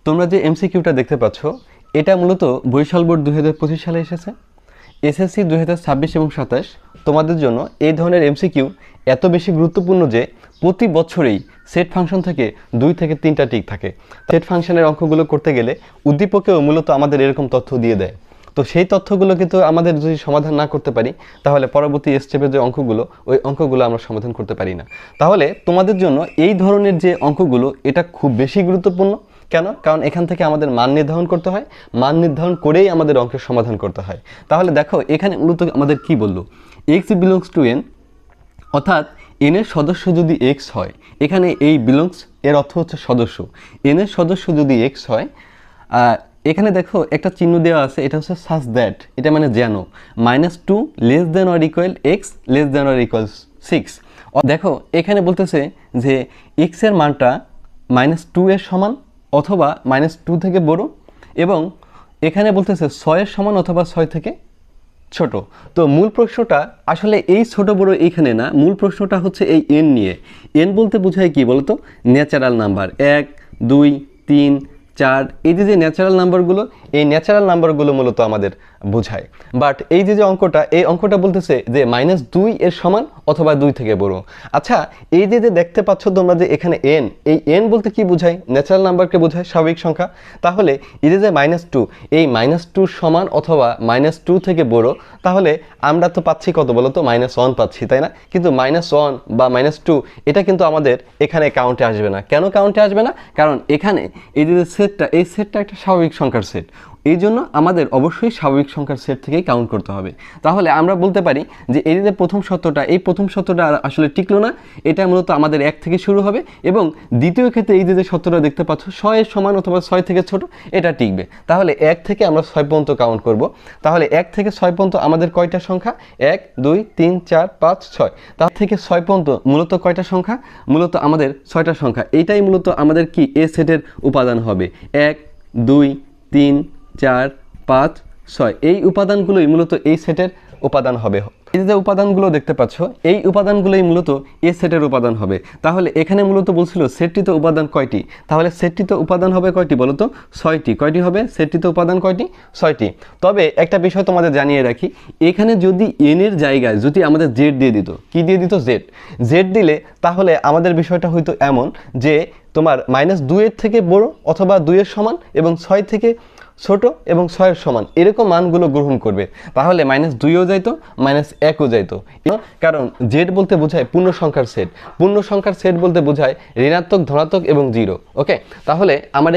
তোমরা যে এমসিকিউটা দেখতে পাচ্ছ এটা মূলত বরিশাল বোর্ড 2025 সালে এসেছে। এসএসসি 2026 এবং 27 তোমাদের জন্য এই ধরনের এমসিকিউ এত বেশি গুরুত্বপূর্ণ যে প্রতি বছরেই সেট ফাংশন থেকে 2 থেকে 3টা টিক থাকে। সেট ফাংশনের অঙ্কগুলো করতে গেলে উদ্দীপকেও মূলত আমাদের এরকম তথ্য দিয়ে দেয়। তো সেই তথ্যগুলো কিন্তু আমাদের যদি সমাধান না করতে পারি তাহলে পরবর্তী স্টেপে যে অঙ্কগুলো ওই অঙ্কগুলো আমরা সমাধান করতে পারি না। তাহলে তোমাদের জন্য এই ধরনের যে অঙ্কগুলো এটা খুব বেশি গুরুত্বপূর্ণ। কেন? কারণ এখান থেকে আমাদের মান নির্ধারণ করতে হয়, মান নির্ধারণ করেই আমাদের অঙ্কের সমাধান করতে হয়। তাহলে দেখো এখানে মূলত আমাদের কি বললো, x বিলংস টু n, অর্থাৎ n এর সদস্য যদি x হয়, এখানে এই বিলংস এর অর্থ হচ্ছে সদস্য, n এর সদস্য যদি x হয়, এখানে দেখো একটা চিহ্ন দেওয়া আছে, এটা হচ্ছে সাচ দ্যাট, এটা মানে যেন -2 less than or equal x less than or equal 6। দেখো এখানে বলতেছে যে x এর মানটা -2 এর সমান অথবা -2 থেকে বড়, এবং এখানে বলতেছে 6 এর সমান অথবা 6 থেকে ছোট। তো মূল প্রশ্নটা আসলে এই ছোট বড় এইখানে না, মূল প্রশ্নটা হচ্ছে এই n নিয়ে। n বলতে বোঝায় কি বলতো? ন্যাচারাল নাম্বার 1 2 3 4, এই যে ন্যাচারাল নাম্বারগুলো, এই ন্যাচারাল নাম্বারগুলো মূলত আমাদের বোঝায়। বাট এই যে অঙ্কটা, এই অঙ্কটা বলতেছে যে -2 এর সমান অথবা 2 থেকে বড়। আচ্ছা, এই যে দেখতে পাচ্ছ তোমরা যে এখানে n, এই n বলতে কি বোঝায়? ন্যাচারাল নাম্বারকে বোঝায়, স্বাভাবিক সংখ্যা। তাহলে এই যে -2, এই -2 সমান অথবা -2 থেকে বড়, তাহলে আমরা তো পাচ্ছি কত বলো তো? -1 পাচ্ছি, তাই না? কিন্তু -1 বা -2 এটা কিন্তু আমাদের এখানে কাউন্টে আসবে না। কেন কাউন্টে আসবে না? কারণ এখানে এই যে সেটটা, এই সেটটা একটা স্বাভাবিক সংখ্যার সেট, এই জন্য আমাদের অবশ্যই স্বাভাবিক সংখ্যার সেট থেকেই কাউন্ট করতে হবে। তাহলে আমরা বলতে পারি যে এই যে প্রথম সত্যটা, এই প্রথম সত্যটা আসলে টিকলো না, এটা মূলত আমাদের 1 থেকে শুরু হবে, এবং দ্বিতীয় ক্ষেত্রে এই যে সত্যটা দেখতে পাচ্ছ 6 এর সমান অথবা 6 থেকে ছোট, এটা টিকবে। তাহলে 1 থেকে আমরা 6 পর্যন্ত কাউন্ট করব। তাহলে 1 থেকে 6 পর্যন্ত আমাদের কয়টা সংখ্যা? 1 2 3 4 5 6। তার থেকে 6 পর্যন্ত মূলত কয়টা সংখ্যা? মূলত আমাদের 6টা সংখ্যা। এইটাই মূলত আমাদের কি এ সেটের উপাদান হবে। 1 2 3 4 5 6, এই উপাদানগুলোই মূলত এই সেটের উপাদান হবে। এই যে উপাদানগুলো দেখতে পাচ্ছ, এই উপাদানগুলোই মূলত এ সেটের উপাদান হবে। তাহলে এখানে মূলত বলছিল সেটটিতে উপাদান কয়টি? তাহলে সেটটিতে উপাদান হবে কয়টি বলো তো? 6টি। কয়টি হবে সেটটিতে উপাদান? কয়টি? 6টি। তবে একটা বিষয় তোমাদের জানিয়ে রাখি, এখানে যদি n এর জায়গায় যদি আমাদের z দিয়ে দিত, কি দিয়ে দিত? z দিলে তাহলে আমাদের বিষয়টা হয়তো এমন যে তোমার -2 এর থেকে বড় অথবা 2 এর সমান এবং 6 থেকে ছোট এবং 6 এর সমান, এরকম মানগুলো গ্রহণ করবে। তাহলে -2ও যাইতো, -1ও যাইতো। কারণ জেড বলতে বোঝায় পূর্ণ সংখ্যার সেট, পূর্ণ সংখ্যার সেট বলতে বোঝায় ঋণাত্মক, ধনাত্মক এবং 0। ওকে, তাহলে আমার এই